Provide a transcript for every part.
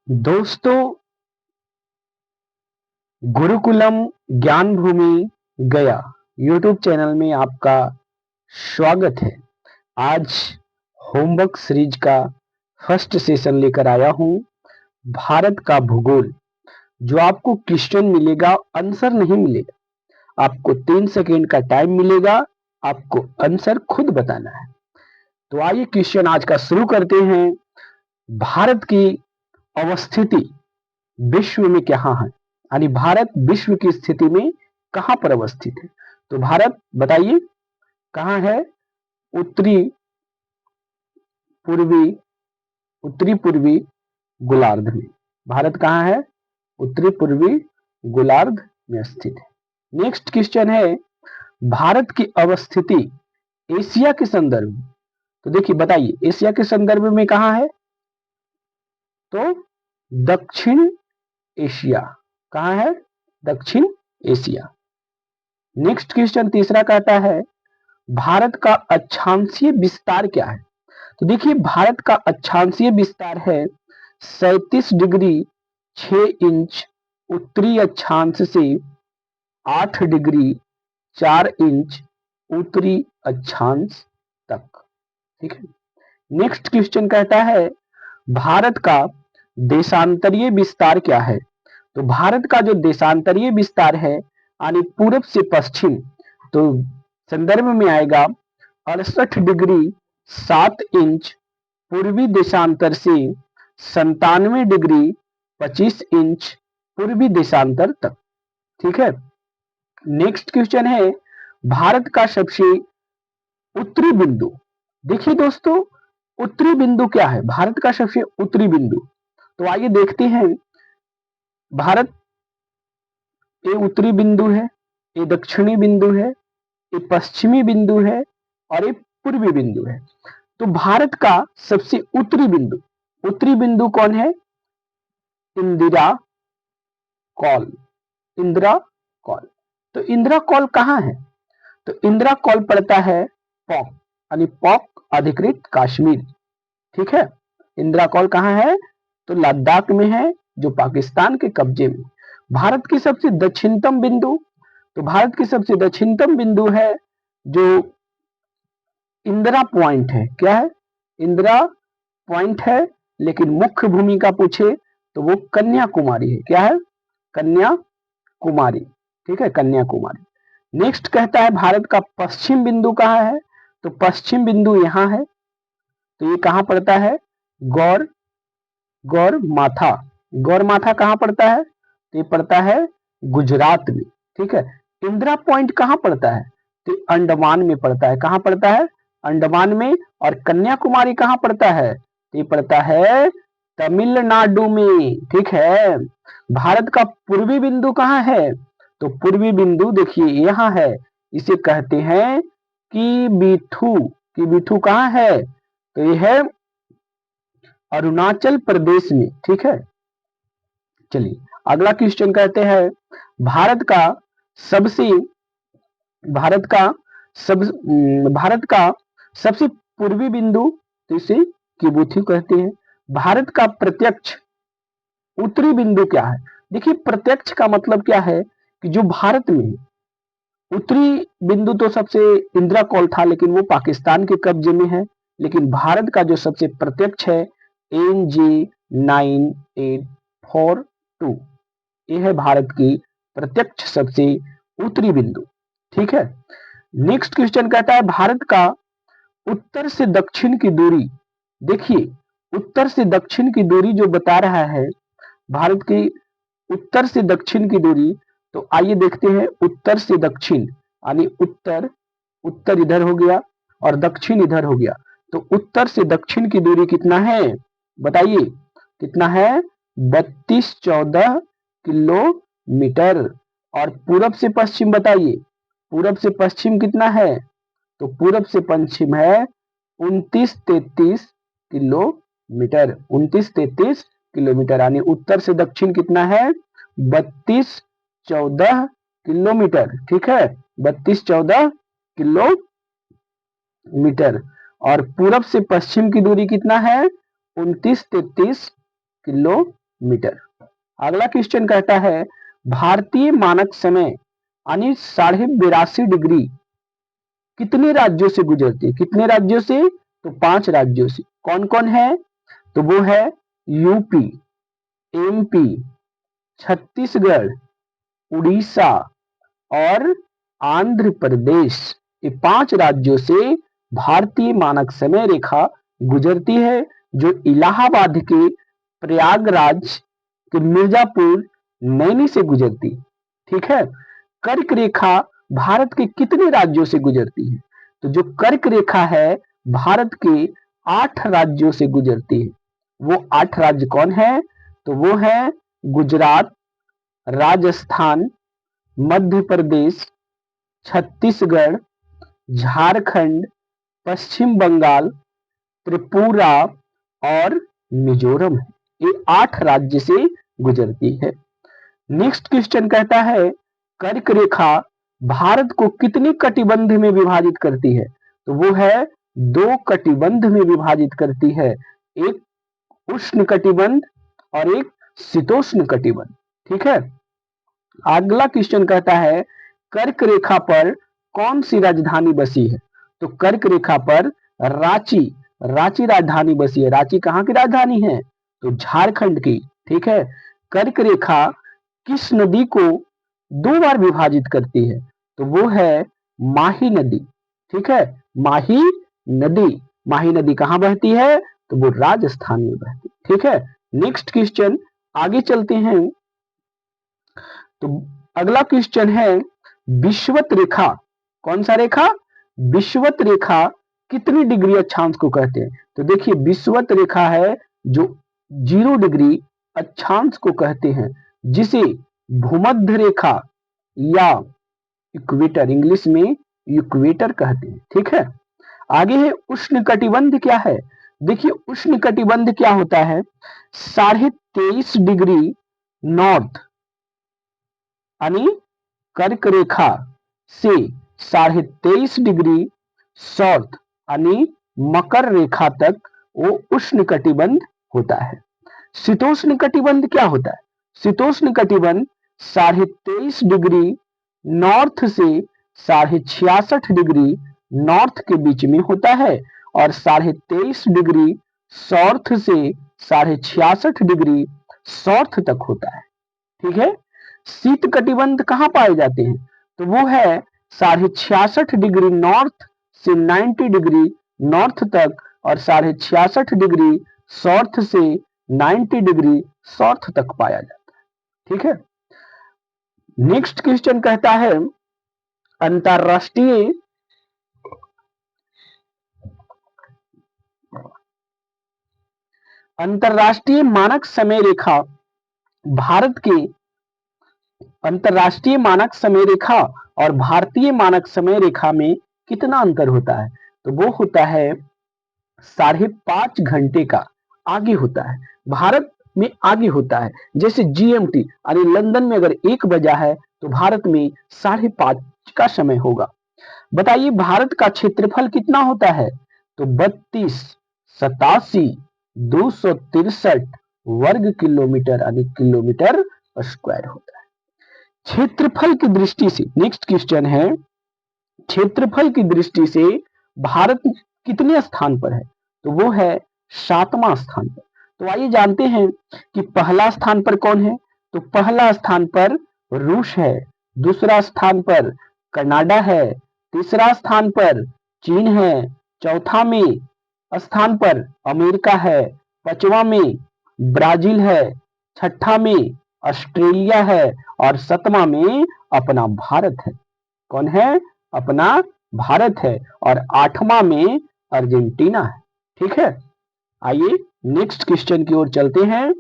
दोस्तों, गुरुकुलम ज्ञान भूमि गया यूट्यूब चैनल में आपका स्वागत है। आज होमवर्क सीरीज का फर्स्ट सेशन लेकर आया हूं, भारत का भूगोल। जो आपको क्वेश्चन मिलेगा, आंसर नहीं मिलेगा। आपको 3 सेकेंड का टाइम मिलेगा, आपको आंसर खुद बताना है। तो आइए क्वेश्चन आज का शुरू करते हैं। भारत की अवस्थिति विश्व में कहाँ है, यानी भारत विश्व की स्थिति में कहां पर अवस्थित है। तो भारत बताइए कहां है। उत्तरी पूर्वी उत्तरी पूर्वी गोलार्ध में। भारत कहां है? उत्तरी पूर्वी गोलार्ध में स्थित है। नेक्स्ट क्वेश्चन है, भारत की अवस्थिति एशिया के संदर्भ में। तो देखिए बताइए एशिया के संदर्भ में कहां है? तो दक्षिण एशिया। कहां है? दक्षिण एशिया। नेक्स्ट क्वेश्चन तीसरा कहता है, भारत का अक्षांशीय विस्तार क्या है। तो देखिए भारत का अक्षांशीय विस्तार है 37 डिग्री 6 इंच उत्तरी अक्षांश से 8 डिग्री 4 इंच उत्तरी अक्षांश तक। ठीक है। नेक्स्ट क्वेश्चन कहता है, भारत का देशांतरीय विस्तार क्या है। तो भारत का जो देशांतरीय विस्तार है, यानी पूरब से पश्चिम, तो संदर्भ में आएगा 68 डिग्री 7 इंच पूर्वी देशांतर से 97 डिग्री 25 इंच पूर्वी देशांतर तक। ठीक है। नेक्स्ट क्वेश्चन है, भारत का सबसे उत्तरी बिंदु। देखिए दोस्तों, उत्तरी बिंदु क्या है? भारत का सबसे उत्तरी बिंदु, तो आइए देखते हैं। भारत ये उत्तरी बिंदु है, ये दक्षिणी बिंदु है, ये पश्चिमी बिंदु है और ये पूर्वी बिंदु है। तो भारत का सबसे उत्तरी बिंदु कौन है? इंदिरा कॉल। इंदिरा कॉल। तो इंदिरा कॉल कहां है? तो इंदिरा कॉल पड़ता है पॉक, यानी पॉक अधिकृत कश्मीर। ठीक है। इंदिरा कॉल कहां है? तो लद्दाख में है, जो पाकिस्तान के कब्जे में। भारत की सबसे दक्षिणतम बिंदु, तो भारत की सबसे दक्षिणतम बिंदु है जो इंदिरा पॉइंट है। क्या है? इंदिरा पॉइंट है, लेकिन मुख्य भूमिका पूछे तो वो कन्याकुमारी है। क्या है? कन्याकुमारी। ठीक है, कन्याकुमारी। नेक्स्ट कहता है, भारत का पश्चिम बिंदु कहाँ है। तो पश्चिम बिंदु यहां है। तो ये कहां पड़ता है? गौर गौरमाथा। गौरमाथा कहां पड़ता है? तो ये पड़ता है गुजरात में। ठीक है। इंदिरा पॉइंट कहां पड़ता है? तो अंडमान में पड़ता है। कहां पड़ता है? अंडमान में। और कन्याकुमारी कहां पड़ता है? तो ये पड़ता है तमिलनाडु में। ठीक है। भारत का पूर्वी बिंदु कहां है? तो पूर्वी बिंदु देखिए यहां है, इसे कहते हैं कि बीठू। की बीठू कहां है? तो ये है अरुणाचल प्रदेश में। ठीक है। चलिए अगला क्वेश्चन कहते हैं, भारत का सबसे भारत का सब भारत का सबसे पूर्वी बिंदु, तो इसे किबुथी कहते हैं। भारत का प्रत्यक्ष उत्तरी बिंदु क्या है? देखिए प्रत्यक्ष का मतलब क्या है कि जो भारत में उत्तरी बिंदु तो सबसे इंदिरा कॉल था, लेकिन वो पाकिस्तान के कब्जे में है। लेकिन भारत का जो सबसे प्रत्यक्ष है NG9842, ये है भारत की प्रत्यक्ष सबसे उत्तरी बिंदु। ठीक है। नेक्स्ट क्वेश्चन कहता है, भारत का उत्तर से दक्षिण की दूरी। देखिए उत्तर से दक्षिण की दूरी जो बता रहा है, भारत की उत्तर से दक्षिण की दूरी, तो आइए देखते हैं। उत्तर से दक्षिण, यानी उत्तर उत्तर इधर हो गया और दक्षिण इधर हो गया। तो उत्तर से दक्षिण की दूरी कितना है? बताइए कितना है? 3214 किलोमीटर। और पूरब से पश्चिम बताइए, पूरब से पश्चिम कितना है? तो पूरब से पश्चिम है 2933 किलोमीटर। 2933 किलोमीटर, यानी उत्तर से दक्षिण कितना है? 3214 किलोमीटर। ठीक है, 3214 किलोमीटर। और पूरब से पश्चिम की दूरी कितना है? 2933 किलोमीटर। मीटर। अगला क्वेश्चन कहता है भारतीय मानक समय यानी 82.5 डिग्री कितने राज्यों से गुजरती है? कितने राज्यों से? तो 5 राज्यों से। कौन कौन है? तो वो है यूपी, एमपी, छत्तीसगढ़, उड़ीसा और आंध्र प्रदेश। ये 5 राज्यों से भारतीय मानक समय रेखा गुजरती है, जो इलाहाबाद के प्रयागराज के मिर्जापुर नैनी से गुजरती है। ठीक है। कर्क रेखा भारत के कितने राज्यों से गुजरती है? तो जो कर्क रेखा है भारत के 8 राज्यों से गुजरती है। वो 8 राज्य कौन है? तो वो है गुजरात, राजस्थान, मध्य प्रदेश, छत्तीसगढ़, झारखंड, पश्चिम बंगाल, त्रिपुरा और मिजोरम है। ये 8 राज्य से गुजरती है। नेक्स्ट क्वेश्चन कहता है कर्क रेखा भारत को कितने कटिबंध में विभाजित करती है? तो वो है 2 कटिबंध में विभाजित करती है, एक उष्ण कटिबंध और एक शीतोष्ण कटिबंध। ठीक है। अगला क्वेश्चन कहता है कर्क रेखा पर कौन सी राजधानी बसी है? तो कर्क रेखा पर रांची रांची राजधानी बसी है। रांची कहाँ की राजधानी है? तो झारखंड की। ठीक है। कर्क रेखा किस नदी को 2 बार विभाजित करती है? तो वो है माही नदी। ठीक है। माही नदी। माही नदी कहाँ बहती है? तो वो राजस्थान में बहती है। ठीक है। नेक्स्ट क्वेश्चन आगे चलते हैं। तो अगला क्वेश्चन है विषुवत रेखा। कौन सा रेखा? विषुवत रेखा कितनी डिग्री अक्षांश को कहते हैं? तो देखिए विषुवत रेखा है जो 0 डिग्री अक्षांश को कहते हैं, जिसे भूमध्य रेखा या इक्वेटर, इंग्लिश में इक्वेटर कहते हैं। ठीक है। आगे है उष्ण कटिबंध क्या है? देखिए उष्ण कटिबंध क्या होता है? 23.5 डिग्री नॉर्थ यानी कर्क रेखा से 23.5 डिग्री साउथ यानी मकर रेखा तक वो उष्ण कटिबंध होता है। शीतोष्ण कटिबंध क्या होता है? शीतोष्ण कटिबंध 23.5 डिग्री नॉर्थ से 66.5 डिग्री नॉर्थ के बीच में होता है और 23.5 डिग्री साउथ से 66.5 डिग्री साउथ तक होता है। ठीक है। शीत कटिबंध कहाँ पाए जाते हैं? तो वो है 66.5 डिग्री नॉर्थ से 90 डिग्री नॉर्थ तक और 66.5 डिग्री साउथ से 90 डिग्री साउथ तक पाया जाता है। ठीक है। नेक्स्ट क्वेश्चन कहता है अंतरराष्ट्रीय मानक समय रेखा भारत के अंतरराष्ट्रीय मानक समय रेखा और भारतीय मानक समय रेखा में कितना अंतर होता है? तो वो होता है 5.5 घंटे का आगे होता है। भारत में आगे होता है। जैसे जीएमटी यानी लंदन में अगर 1 बजा है तो भारत में 5:30 का समय होगा। बताइए भारत का क्षेत्रफल कितना होता है? तो 32,87,263 वर्ग किलोमीटर यानी किलोमीटर स्क्वायर होता है। क्षेत्रफल की दृष्टि से नेक्स्ट क्वेश्चन है क्षेत्रफल की दृष्टि से भारत कितने स्थान पर है? तो वो है 7वां स्थान पर। तो आइए जानते हैं कि पहला स्थान पर कौन है? तो पहला स्थान पर रूस है, दूसरा स्थान पर कनाडा है, तीसरा स्थान पर चीन है, चौथा में स्थान पर अमेरिका है, पांचवा में ब्राजील है, छठा में ऑस्ट्रेलिया है और 7वां में अपना भारत है। कौन है? अपना भारत है और 8वां में अर्जेंटीना है। ठीक है। आइए नेक्स्ट क्वेश्चन की ओर चलते हैं।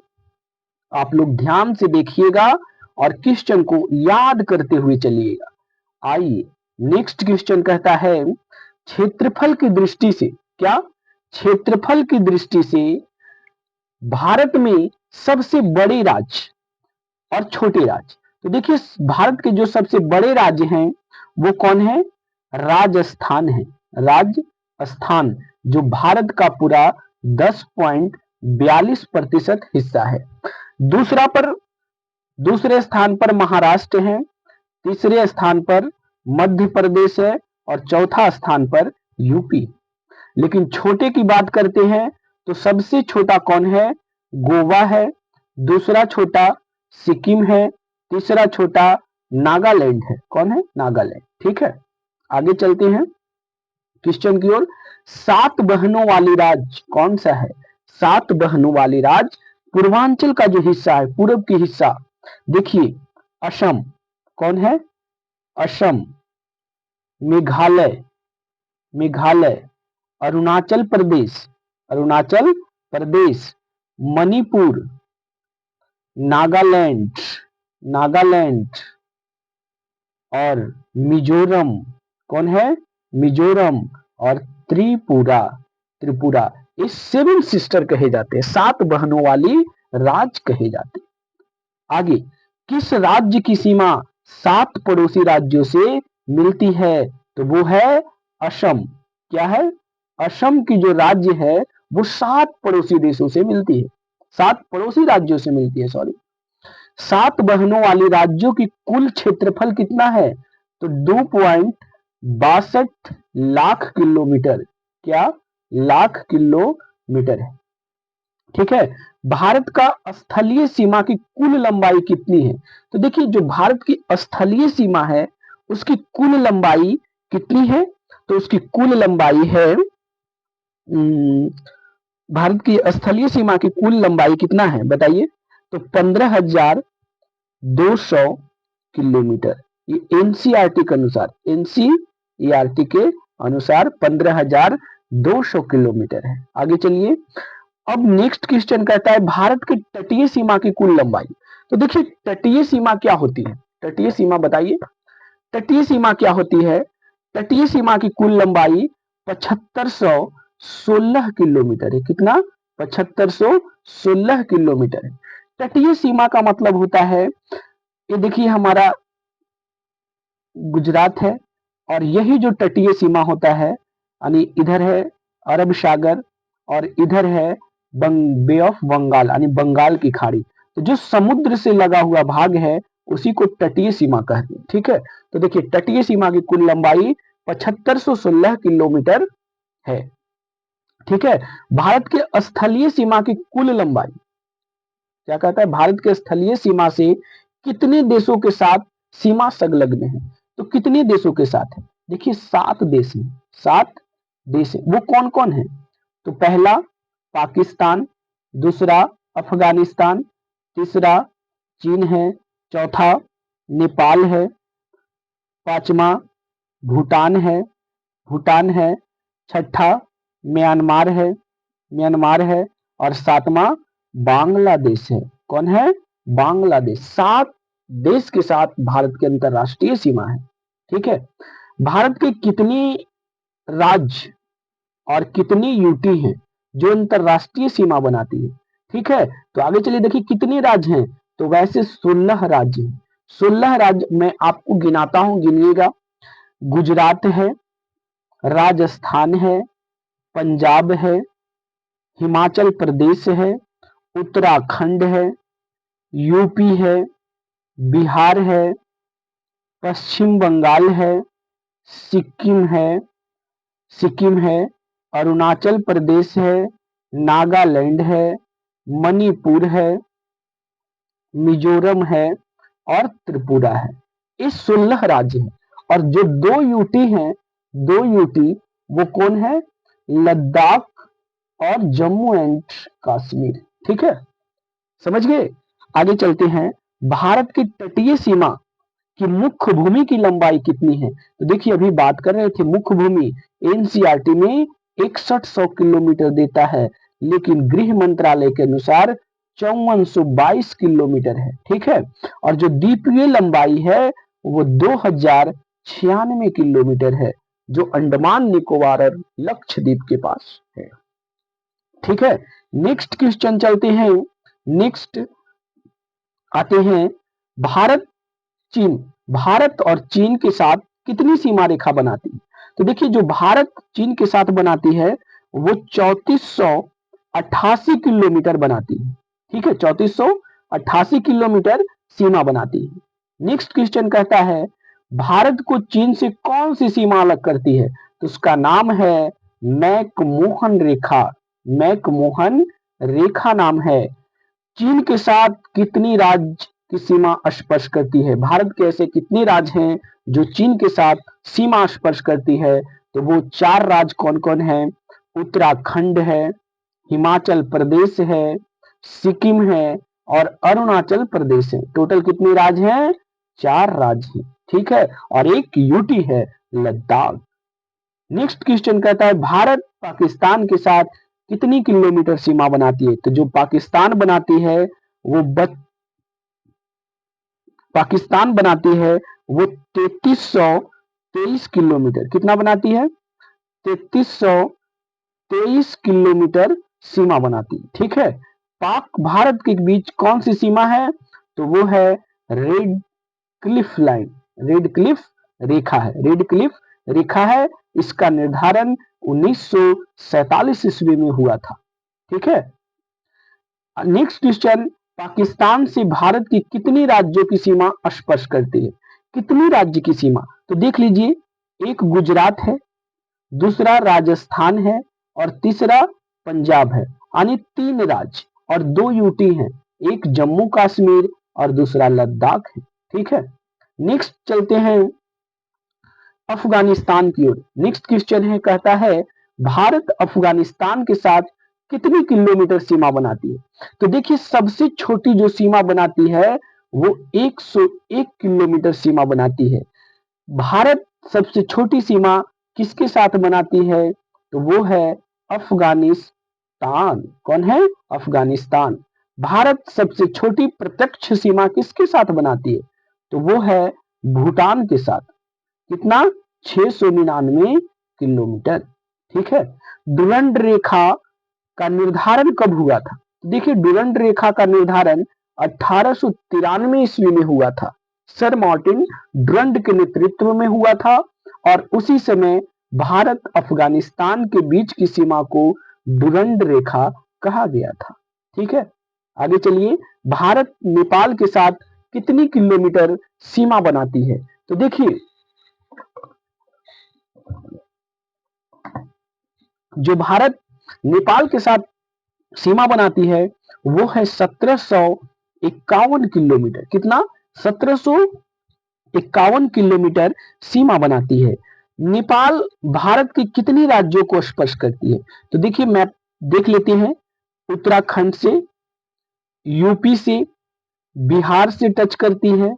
आप लोग ध्यान से देखिएगा और क्वेश्चन को याद करते हुए चलिएगा। आइए नेक्स्ट क्वेश्चन कहता है क्षेत्रफल की दृष्टि से क्या? क्षेत्रफल की दृष्टि से भारत में सबसे बड़े राज्य और छोटे राज्य। तो देखिए भारत के जो सबसे बड़े राज्य हैं वो कौन है? राजस्थान है। राजस्थान जो भारत का पूरा 10.42% हिस्सा है। दूसरे स्थान पर महाराष्ट्र है, तीसरे स्थान पर मध्य प्रदेश है और चौथा स्थान पर यूपी। लेकिन छोटे की बात करते हैं तो सबसे छोटा कौन है? गोवा है, दूसरा छोटा सिक्किम है, तीसरा छोटा नागालैंड है। कौन है? नागालैंड। ठीक है, आगे चलते हैं क्वेश्चन की ओर। 7 बहनों वाली राज्य कौन सा है? 7 बहनों वाली राज्य पूर्वांचल का जो हिस्सा है, पूर्व की हिस्सा, देखिए असम। कौन है? असम, मेघालय, अरुणाचल प्रदेश, मणिपुर, नागालैंड और मिजोरम। कौन है? मिजोरम और त्रिपुरा। ये 7 सिस्टर कहे जाते हैं, 7 बहनों वाली राज्य कहे जाते हैं। आगे, किस राज्य की सीमा 7 पड़ोसी राज्यों से मिलती है? तो वो है असम। क्या है? असम की जो राज्य है वो 7 पड़ोसी देशों से मिलती है, 7 पड़ोसी राज्यों से मिलती है, सॉरी। 7 बहनों वाली राज्यों की कुल क्षेत्रफल कितना है? तो 2.62 लाख किलोमीटर। क्या? लाख किलोमीटर है। ठीक है, भारत का स्थलीय सीमा की कुल लंबाई कितनी है? तो देखिए, जो भारत की स्थलीय सीमा है उसकी कुल लंबाई कितनी है? तो उसकी कुल लंबाई है, भारत की स्थलीय सीमा की कुल लंबाई कितना है बताइए? तो 15,200 किलोमीटर। ये एनसीईआरटी के अनुसार, एनसीईआरटी के अनुसार 15,200 किलोमीटर है। आगे चलिए, अब नेक्स्ट क्वेश्चन कहता है भारत की तटीय सीमा की कुल लंबाई। तो देखिए, तटीय सीमा क्या होती है? तटीय सीमा बताइए, तटीय सीमा क्या होती है? तटीय सीमा की कुल लंबाई 7516 किलोमीटर है। कितना? 7516 किलोमीटर है। तटीय सीमा का मतलब होता है, ये देखिए हमारा गुजरात है और यही जो तटीय सीमा होता है, यानी इधर है अरब सागर और इधर है बे ऑफ बंगाल, यानी बंगाल की खाड़ी। तो जो समुद्र से लगा हुआ भाग है उसी को तटीय सीमा कहते हैं। ठीक है, तो देखिए तटीय सीमा की कुल लंबाई 7516 किलोमीटर है। ठीक है, भारत के स्थलीय सीमा की कुल लंबाई क्या कहता है? भारत के स्थलीय सीमा से कितने देशों के साथ सीमा संलग्न है? तो कितने देशों के साथ है? देखिए 7 देश हैं, 7 देश है। वो कौन कौन है? तो पहला पाकिस्तान, दूसरा अफगानिस्तान, तीसरा चीन है, चौथा नेपाल है, पांचवा भूटान है, छठा म्यांमार है और 7वां बांग्लादेश है। कौन है? बांग्लादेश। 7 देश के साथ भारत की अंतरराष्ट्रीय सीमा है। ठीक है, भारत के कितनी राज्य और कितनी यूटी हैं जो अंतरराष्ट्रीय सीमा बनाती है? ठीक है, तो आगे चलिए, देखिए कितने राज्य हैं? तो वैसे 16 राज्य हैं। 16 राज्य मैं आपको गिनाता हूं, गिनिएगा। गुजरात है, राजस्थान है, पंजाब है, हिमाचल प्रदेश है, उत्तराखंड है, यूपी है, बिहार है, पश्चिम बंगाल है, सिक्किम है, अरुणाचल प्रदेश है, नागालैंड है, मणिपुर है, मिजोरम है और त्रिपुरा है। ये 16 राज्य हैं। और जो 2 यूटी हैं, 2 यूटी वो कौन है? लद्दाख और जम्मू एंड कश्मीर। ठीक है, समझ गए? आगे चलते हैं, भारत की तटीय सीमा की मुख्य भूमि की लंबाई कितनी है? तो देखिए अभी बात कर रहे थे मुख्य भूमि, एनसीईआरटी में 6100 किलोमीटर देता है, लेकिन गृह मंत्रालय के अनुसार 5422 किलोमीटर है। ठीक है, और जो द्वीपीय लंबाई है वो 2096 किलोमीटर है, जो अंडमान निकोबार और लक्षद्वीप के पास है। ठीक है, नेक्स्ट क्वेश्चन चलते हैं। नेक्स्ट आते हैं, भारत और चीन के साथ कितनी सीमा रेखा बनाती है? तो देखिए जो भारत चीन के साथ बनाती है वो 3488 किलोमीटर बनाती है। ठीक है, 3488 88 किलोमीटर सीमा बनाती है। नेक्स्ट क्वेश्चन कहता है भारत को चीन से कौन सी सीमा अलग करती है? तो उसका नाम है मैकमोहन रेखा। मैकमोहन रेखा नाम है। चीन के साथ कितनी राज्य की सीमा स्पर्श करती है? भारत के ऐसे कितने राज्य हैं जो चीन के साथ सीमा स्पर्श करती है? तो वो 4 राज्य कौन कौन है? उत्तराखंड है, हिमाचल प्रदेश है, सिक्किम है और अरुणाचल प्रदेश है। टोटल कितने राज्य हैं? 4 राज्य हैं, ठीक है, और एक यूटी है लद्दाख। नेक्स्ट क्वेश्चन कहता है भारत पाकिस्तान के साथ कितनी किलोमीटर सीमा बनाती है? तो जो पाकिस्तान बनाती है वो पाकिस्तान बनाती है वो 3323 किलोमीटर। कितना बनाती है? 3323 किलोमीटर सीमा बनाती है, ठीक है। पाक भारत के बीच कौन सी सीमा है? तो वो है Radcliffe line, Radcliffe रेखा है, रेड क्लिफ रेखा है। इसका निर्धारण 1947 ईस्वी में हुआ था, ठीक है। नेक्स्ट क्वेश्चन, पाकिस्तान से भारत की कितनी राज्यों की सीमा स्पर्श करती है? कितनी राज्य की सीमा? तो देख लीजिए, एक गुजरात है, दूसरा राजस्थान है और तीसरा पंजाब है, यानी 3 राज्य और 2 यूटी हैं। एक जम्मू कश्मीर और दूसरा लद्दाख है, ठीक है। नेक्स्ट चलते हैं अफगानिस्तान की ओर। नेक्स्ट क्वेश्चन है, कहता है भारत अफगानिस्तान के साथ कितनी किलोमीटर सीमा बनाती है? तो देखिए, सबसे छोटी जो सीमा बनाती है वो 101 किलोमीटर सीमा बनाती है। भारत सबसे छोटी सीमा किसके साथ बनाती है? तो वो है अफगानिस्तान। कौन है? अफगानिस्तान। भारत सबसे छोटी प्रत्यक्ष सीमा किसके साथ बनाती है? तो वो है भूटान के साथ। कितना? 699 किलोमीटर, ठीक है। डुरंड रेखा का निर्धारण कब हुआ था? देखिए, डुरंड रेखा का निर्धारण 1893 ईस्वी में हुआ था। सर मार्टिन डुरंड के नेतृत्व में हुआ था और उसी समय भारत अफगानिस्तान के बीच की सीमा को डुरंड रेखा कहा गया था, ठीक है। आगे चलिए, भारत नेपाल के साथ कितनी किलोमीटर सीमा बनाती है? तो देखिए, जो भारत नेपाल के साथ सीमा बनाती है वो है 1751 किलोमीटर। कितना? 1751 किलोमीटर सीमा बनाती है। नेपाल भारत के कितनी राज्यों को स्पर्श करती है? तो देखिए, मैप देख लेते हैं। उत्तराखंड से, यूपी से, बिहार से टच करती है,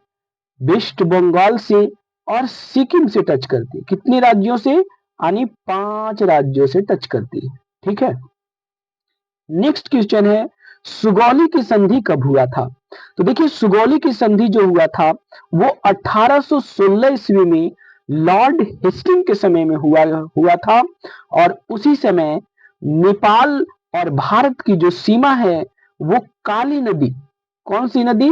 वेस्ट बंगाल से और सिक्किम से टच करती है। कितने राज्यों से? यानी 5 राज्यों से टच करती है, ठीक है। नेक्स्ट क्वेश्चन है, सुगौली की संधि कब हुआ था? तो देखिए, सुगौली की संधि जो हुआ था वो 1816 ईस्वी में लॉर्ड हेस्टिंग के समय में हुआ था और उसी समय नेपाल और भारत की जो सीमा है वो काली नदी, कौन सी नदी?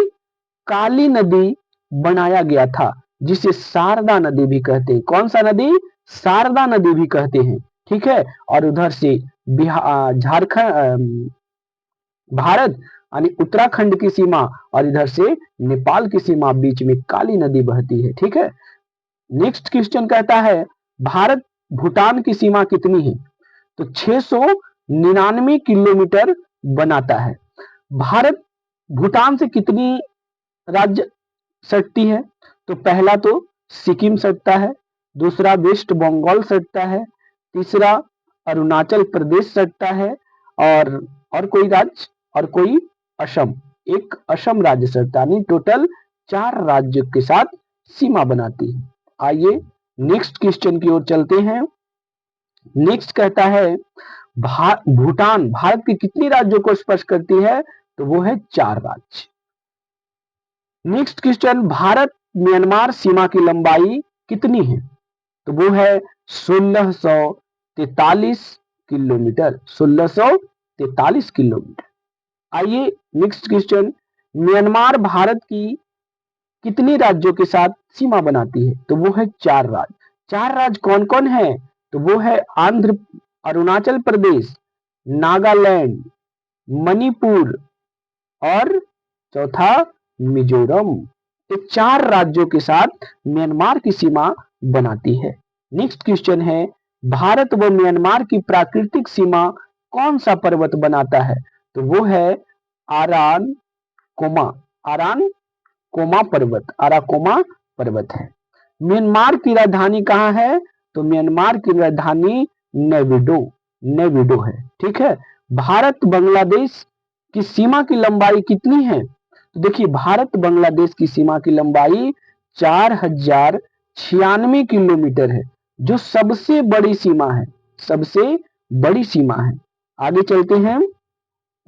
काली नदी बनाया गया था, जिसे शारदा नदी भी कहते हैं। कौन सा नदी? शारदा नदी भी कहते हैं, ठीक है। और उधर से झारखंड, भारत यानी उत्तराखंड की सीमा और इधर से नेपाल की सीमा, बीच में काली नदी बहती है, ठीक है। नेक्स्ट क्वेश्चन कहता है भारत भूटान की सीमा कितनी है? तो 699 किलोमीटर बनाता है। भारत भूटान से कितनी राज्य सटती है? तो पहला तो सिक्किम सटता है, दूसरा वेस्ट बंगाल सटता है, तीसरा अरुणाचल प्रदेश सटता है और कोई राज्य, और कोई असम, एक असम राज्य सटता है। टोटल 4 राज्यों के साथ सीमा बनाती है। आइए नेक्स्ट क्वेश्चन की ओर चलते हैं। नेक्स्ट कहता है भूटान भारत के कितने राज्यों को स्पर्श करती है? तो वो है 4 राज्य। नेक्स्ट क्वेश्चन, भारत म्यांमार सीमा की लंबाई कितनी है? तो वो है 1643 किलोमीटर, 1643 किलोमीटर। आइए नेक्स्ट क्वेश्चन, म्यांमार भारत की कितने राज्यों के साथ सीमा बनाती है? तो वो है 4 राज्य। 4 राज्य कौन कौन है? तो वो है अरुणाचल प्रदेश, नागालैंड, मणिपुर और चौथा मिजोरम। ये 4 राज्यों के साथ म्यांमार की सीमा बनाती है। नेक्स्ट क्वेश्चन है, भारत व म्यांमार की प्राकृतिक सीमा कौन सा पर्वत बनाता है? तो वो है आरान कोमा। आरान कोमा पर्वत, आराकोमा पर्वत है। म्यांमार की राजधानी कहाँ है? तो म्यांमार की राजधानी नेविडो, नेविडो है। ठीक है। भारत बांग्लादेश की सीमा की लंबाई कितनी है? तो देखिए, भारत बांग्लादेश की सीमा की लंबाई 4096 किलोमीटर है, जो सबसे बड़ी सीमा है, सबसे बड़ी सीमा है। आगे चलते हैं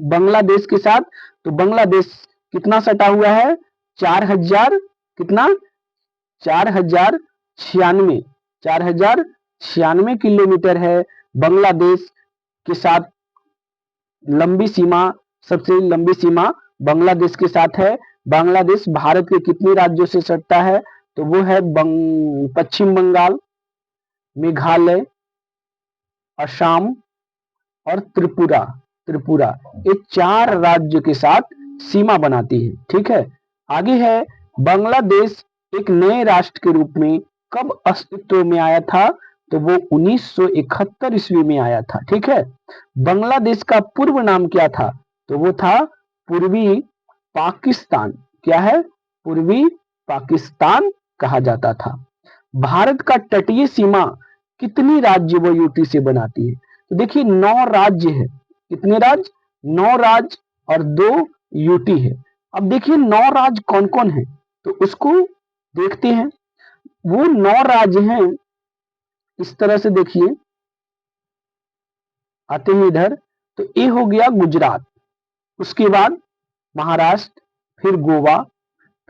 बांग्लादेश के साथ। तो बांग्लादेश कितना सटा हुआ है? 4000 कितना 4096, 4096 किलोमीटर है बांग्लादेश के साथ लंबी सीमा। सबसे लंबी सीमा बांग्लादेश के साथ है। बांग्लादेश भारत के कितने राज्यों से सटता है? तो वो है पश्चिम बंगाल, मेघालय, असम और त्रिपुरा। त्रिपुरा, ये 4 राज्य के साथ सीमा बनाती है। ठीक है। आगे है, बांग्लादेश एक नए राष्ट्र के रूप में कब अस्तित्व में आया था? तो वो 1971 ईस्वी में आया था। ठीक है। बांग्लादेश का पूर्व नाम क्या था? तो वो था पूर्वी पाकिस्तान। क्या है? पूर्वी पाकिस्तान कहा जाता था। भारत का तटीय सीमा कितनी राज्य व यूटी से बनाती है? तो देखिए, 9 राज्य है। कितने राज्य? 9 राज्य और 2 यूटी है। अब देखिए 9 राज्य कौन कौन है, तो उसको देखते हैं। वो 9 राज्य हैं, इस तरह से देखिए, आते हैं इधर। तो ये हो गया गुजरात, उसके बाद महाराष्ट्र, फिर गोवा,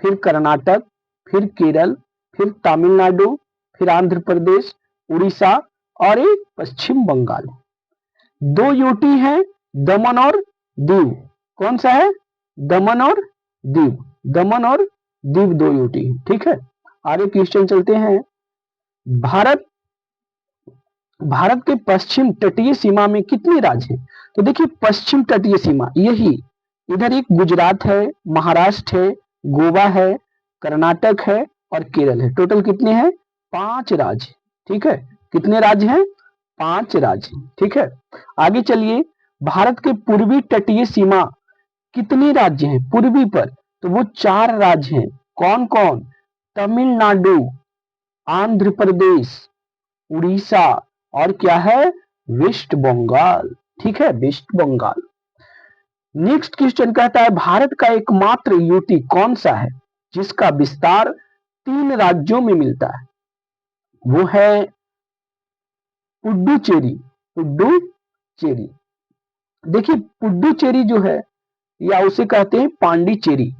फिर कर्नाटक, फिर केरल, फिर तमिलनाडु, फिर आंध्र प्रदेश, उड़ीसा और एक पश्चिम बंगाल। 2 यूटी है, दमन और दीव। कौन सा है? दमन और दीव। दमन और दीव 2 यूटी है। ठीक है। आगे क्वेश्चन चलते हैं। भारत भारत के पश्चिम तटीय सीमा में कितने राज्य हैं? तो देखिए, पश्चिम तटीय सीमा यही, इधर एक गुजरात है, महाराष्ट्र है, गोवा है, कर्नाटक है और केरल है। टोटल कितने हैं? 5 राज्य। ठीक है। कितने राज्य हैं? 5 राज्य। ठीक है। आगे चलिए, भारत के पूर्वी तटीय सीमा कितने राज्य हैं पूर्वी पर? तो वो 4 राज्य हैं। कौन कौन? तमिलनाडु, आंध्र प्रदेश, उड़ीसा और क्या है? वेस्ट बंगाल। ठीक है, वेस्ट बंगाल। नेक्स्ट क्वेश्चन कहता है, भारत का एकमात्र यूटी कौन सा है जिसका विस्तार 3 राज्यों में मिलता है? वो है पुडुचेरी। पुडुचेरी। देखिए, पुडुचेरी जो है, या उसे कहते हैं पांडिचेरी।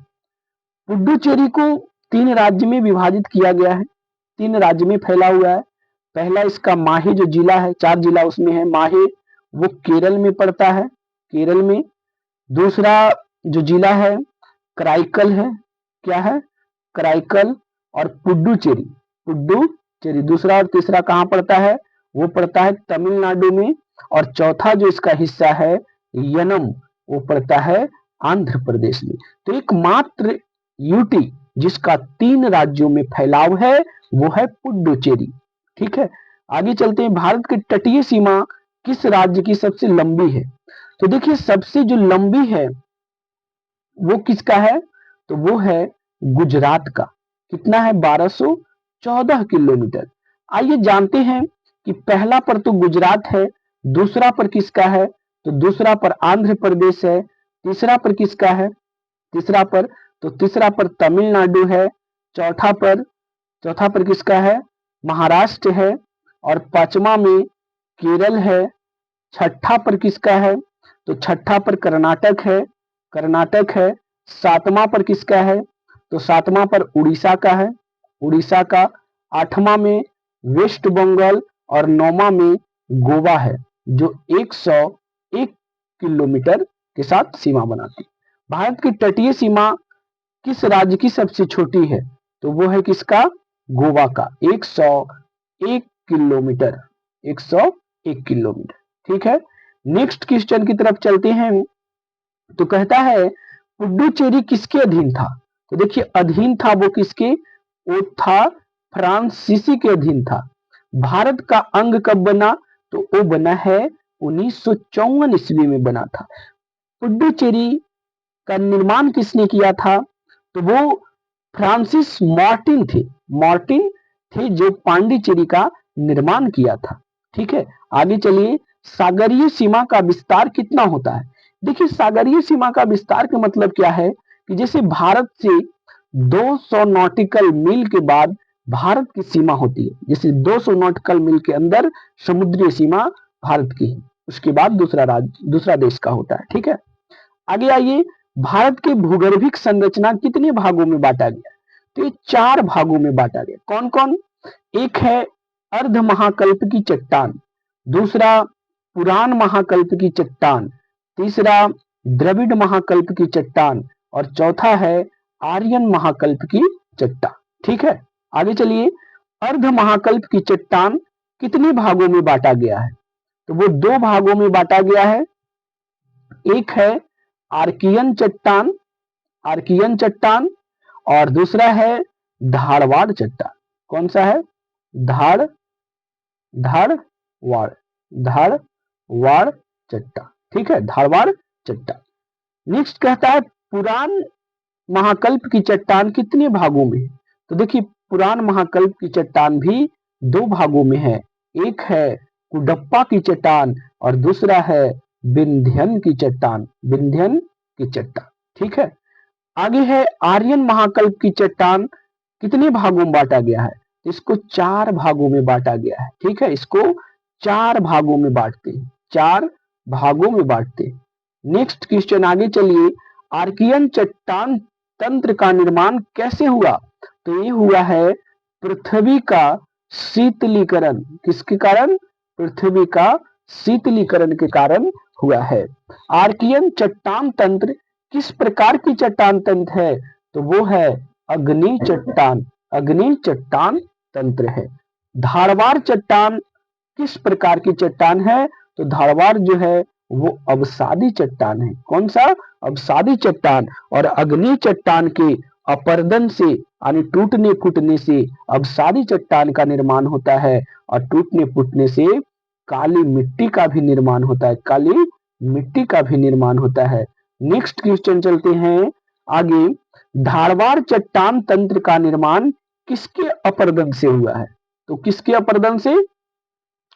पुडुचेरी को 3 राज्य में विभाजित किया गया है, 3 राज्य में फैला हुआ है। पहला इसका माहे जो जिला है, 4 जिला उसमें है। माहे वो केरल में पड़ता है, केरल में। दूसरा जो जिला है कराईकल है। क्या है? कराईकल। और पुडुचेरी, पुडुचेरी दूसरा और तीसरा कहाँ पड़ता है? वो पड़ता है तमिलनाडु में। और चौथा जो इसका हिस्सा है यनम, वो पड़ता है आंध्र प्रदेश में। तो एकमात्र यूटी जिसका 3 राज्यों में फैलाव है वो है पुडुचेरी। ठीक है। आगे चलते हैं, भारत की तटीय सीमा किस राज्य की सबसे लंबी है? तो देखिए, सबसे जो लंबी है वो किसका है? तो वो है गुजरात का। कितना है? 1214 किलोमीटर। आइए जानते हैं कि पहला पर तो गुजरात है, दूसरा पर किसका है? तो दूसरा पर आंध्र प्रदेश है। तीसरा पर किसका है? तीसरा पर, तो तीसरा पर तमिलनाडु है। चौथा पर किसका है? महाराष्ट्र है। और पांचवा में केरल है। छठा पर किसका है? तो छठा पर कर्नाटक है, कर्नाटक है। सातवां पर किसका है? तो सातवां पर उड़ीसा का है, उड़ीसा का। आठवां में वेस्ट बंगाल और नौवां में गोवा है, जो 101 किलोमीटर के साथ सीमा बनाती है। भारत की तटीय सीमा किस राज्य की सबसे छोटी है? तो वो है किसका? गोवा का, 101 किलोमीटर, 101 किलोमीटर। ठीक है। नेक्स्ट क्वेश्चन की तरफ चलते हैं। तो कहता है, पुडुचेरी किसके अधीन था? तो देखिए अधीन था वो किसके, वो था फ्रांसीसी के अधीन था। भारत का अंग कब बना? तो वो बना है 1954 ईस्वी में बना था। पुडुचेरी का निर्माण किसने किया था? तो वो फ्रांसिस मार्टिन थे। मार्टिन थे जो पांडिचेरी का निर्माण किया था। ठीक है, आगे चलिए। सागरीय सीमा का विस्तार कितना होता है? देखिए सागरीय सीमा का विस्तार का मतलब क्या है कि जैसे भारत से 200 नॉटिकल मील के बाद भारत की सीमा होती है, जैसे 200 नॉटिकल मील के अंदर समुद्री सीमा भारत की है, उसके बाद दूसरा राज्य दूसरा देश का होता है। ठीक है, आगे आइए। भारत के भूगर्भिक संरचना कितने भागों में बांटा गया? तो ये 4 भागों में बांटा गया। कौन कौन? एक है अर्ध महाकल्प की चट्टान, दूसरा पुरान महाकल्प की चट्टान, तीसरा द्रविड़ महाकल्प की चट्टान और चौथा है आर्यन महाकल्प की चट्टान। ठीक है, आगे चलिए। अर्ध महाकल्प की चट्टान कितने भागों में बांटा गया है? तो वो 2 भागों में बांटा गया है। एक है आर्कियन चट्टान, आर्कियन चट्टान और दूसरा है धारवाड़ चट्टान। कौन सा है? धार धारवाड़ धारवाड़ चट्टान। ठीक है, धारवाड़ चट्टान। नेक्स्ट कहता है पुरान महाकल्प की चट्टान कितने भागों में है? तो देखिए पुरान महाकल्प की चट्टान भी 2 भागों में है। एक है कुडप्पा की चट्टान और दूसरा है विंध्यन की चट्टान, विंध्यन की चट्टान। ठीक है, आगे है आर्यन महाकल्प की चट्टान कितने भागों में बांटा गया है? तो इसको 4 भागों में बांटा गया है। ठीक है, इसको 4 भागों में बांटते हैं, 4 भागों में बांटते हैं। नेक्स्ट क्वेश्चन, आगे चलिए। आर्कियन चट्टान तंत्र का निर्माण कैसे हुआ? तो ये हुआ है पृथ्वी का शीतलीकरण। किसके कारण? पृथ्वी का शीतलीकरण के कारण हुआ है। आर्कियन चट्टान तंत्र किस प्रकार की चट्टान तंत्र है? तो वो है अग्नि चट्टान, अग्नि चट्टान तंत्र है। धारवाड़ चट्टान किस प्रकार की चट्टान है? तो धारवाड़ जो है वो अवसादी चट्टान है। कौन सा? अवसादी चट्टान। और अग्नि चट्टान के अपर्दन से यानी टूटने फूटने से अवसादी चट्टान का निर्माण होता है और टूटने फूटने से काली मिट्टी का भी निर्माण होता है, काली मिट्टी का भी निर्माण होता है। नेक्स्ट क्वेश्चन चलते हैं आगे। धारवाड़ चट्टान तंत्र का निर्माण किसके अपर्दन से हुआ है? तो किसके अपर्दन से?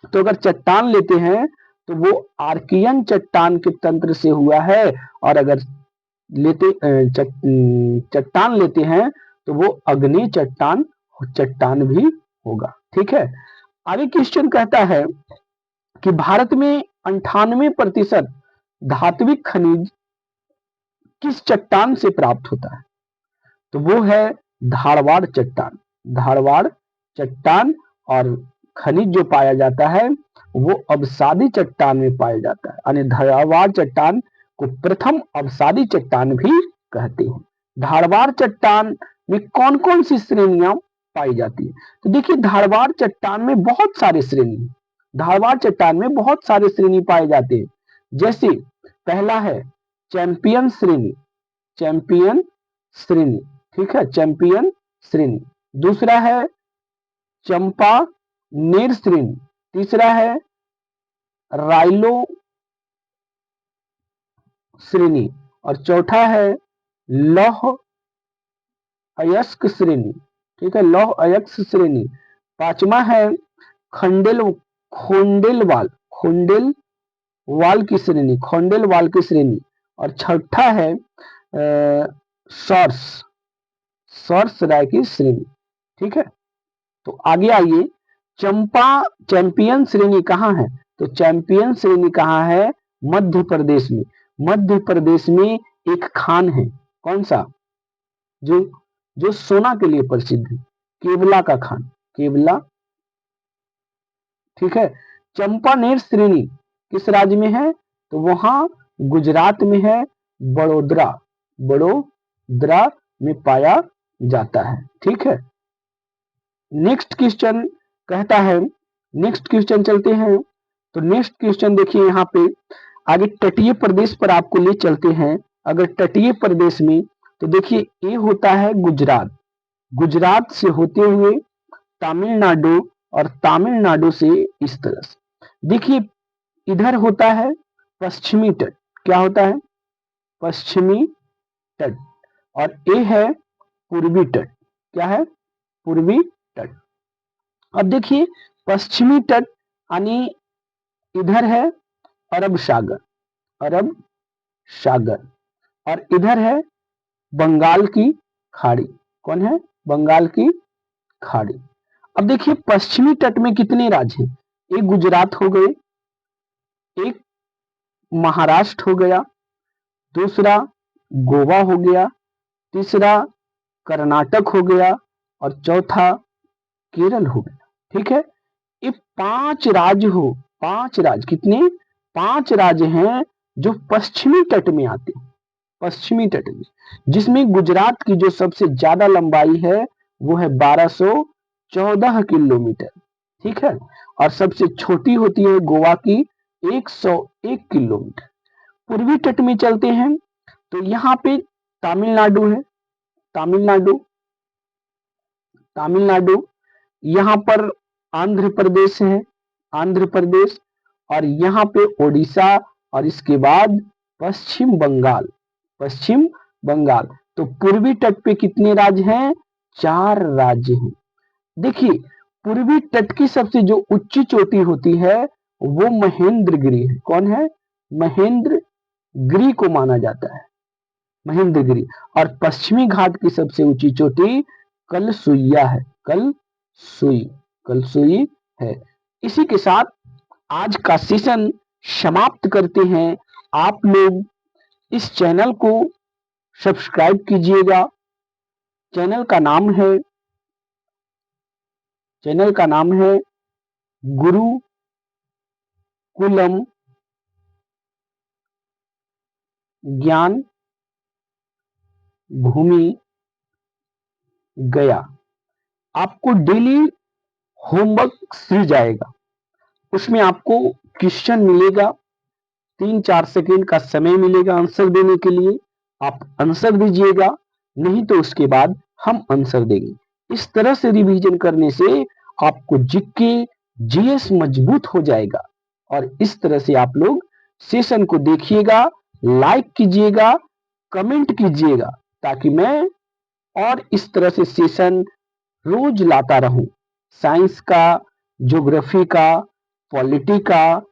तो अगर चट्टान लेते हैं तो वो आर्कियन चट्टान के तंत्र से हुआ है और अगर चट्टान लेते हैं तो वो अग्नि चट्टान भी होगा। ठीक है, आगे क्वेश्चन कहता है कि भारत में 98% धात्विक खनिज किस चट्टान से प्राप्त होता है? तो वो है धारवाड़ चट्टान, धारवाड़ चट्टान। और खनिज जो पाया जाता है वो अवसादी चट्टान में पाया जाता है, यानी धारवाड़ चट्टान को प्रथम अवसादी चट्टान भी कहते हैं। धारवाड़ चट्टान में कौन कौन सी श्रेणियां पाई जाती है? तो देखिए धारवाड़ चट्टान में बहुत सारे श्रेणी, धारवाड़ चट्टान में बहुत सारे श्रेणी पाए जाते हैं। जैसे पहला है चैंपियन श्रेणी, चैंपियन श्रेणी। ठीक है, चैंपियन श्रेणी। दूसरा है चंपा नेर श्रेणी। तीसरा है राइलो श्रेणी और चौथा है लौह अयस्क श्रेणी। ठीक है, लौह अयस्क श्रेणी। पांचवा है खोंडेलवाल, खोंडेलवाल की श्रेणी, खोंडेलवाल की श्रेणी। और छठा है सॉर्स राय की श्रेणी। ठीक है, तो आगे आइए। चैंपियन श्रेणी कहाँ है? तो चैंपियन श्रेणी कहाँ है? मध्य प्रदेश में। मध्य प्रदेश में एक खान है, कौन सा? जो सोना के लिए प्रसिद्ध है, केवला का खान, केवला। ठीक है, चंपानेर श्रेणी किस राज्य में है? तो वहां गुजरात में है, बड़ोदरा, बड़ोदरा में पाया जाता है। ठीक है, नेक्स्ट क्वेश्चन कहता है, नेक्स्ट क्वेश्चन चलते हैं। तो नेक्स्ट क्वेश्चन देखिए यहाँ पे आगे तटीय प्रदेश पर आपको ले चलते हैं। अगर तटीय प्रदेश में, तो देखिए ए होता है गुजरात, गुजरात से होते हुए तमिलनाडु, और तमिलनाडु से इस तरह से देखिए इधर होता है पश्चिमी तट। क्या होता है? पश्चिमी तट। और ए है पूर्वी तट। क्या है? पूर्वी तट। अब देखिए पश्चिमी तट यानी इधर है अरब सागर, अरब सागर, और इधर है बंगाल की खाड़ी। कौन है? बंगाल की खाड़ी। अब देखिए पश्चिमी तट में कितने राज्य हैं? एक गुजरात हो गए, एक महाराष्ट्र हो गया, दूसरा गोवा हो गया, तीसरा कर्नाटक हो गया, और चौथा केरल हो गया। ठीक है, ये 5 राज्य हो, 5 राज्य, कितने? 5 राज्य हैं जो पश्चिमी तट में आते हैं, पश्चिमी तट में, जिसमें गुजरात की जो सबसे ज्यादा लंबाई है वो है 1214 किलोमीटर। ठीक है, और सबसे छोटी होती है गोवा की 101 किलोमीटर। पूर्वी तट में चलते हैं तो यहाँ पे तमिलनाडु है, तमिलनाडु, तमिलनाडु, यहाँ पर आंध्र प्रदेश है, आंध्र प्रदेश, और यहाँ पे ओडिशा, और इसके बाद पश्चिम बंगाल, पश्चिम बंगाल। तो पूर्वी तट पे कितने राज्य हैं? 4 राज्य हैं। देखिए पूर्वी तट की सबसे जो ऊंची चोटी होती है वो महेंद्रगिरी है। कौन है? महेंद्रगिरी को माना जाता है, महेंद्रगिरी। और पश्चिमी घाट की सबसे ऊंची चोटी कलसुइया है, कलसुई, कलसुई है। इसी के साथ आज का सेशन समाप्त करते हैं। आप लोग इस चैनल को सब्सक्राइब कीजिएगा। चैनल का नाम है, चैनल का नाम है गुरुकुलम ज्ञान भूमि गया। आपको डेली होमवर्क मिल जाएगा, उसमें आपको क्वेश्चन मिलेगा, 3-4 सेकंड का समय मिलेगा आंसर देने के लिए। आप आंसर दीजिएगा, नहीं तो उसके बाद हम आंसर देंगे। इस तरह से रिवीजन करने से आपको जीके जीएस मजबूत हो जाएगा। और इस तरह से आप लोग सेशन को देखिएगा, लाइक कीजिएगा, कमेंट कीजिएगा, ताकि मैं और इस तरह से सेशन रोज लाता रहूं। साइंस का, ज्योग्राफी का, पॉलिटी का,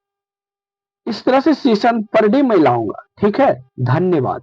इस तरह से सेशन पर डे मैं लाऊंगा। ठीक है, धन्यवाद।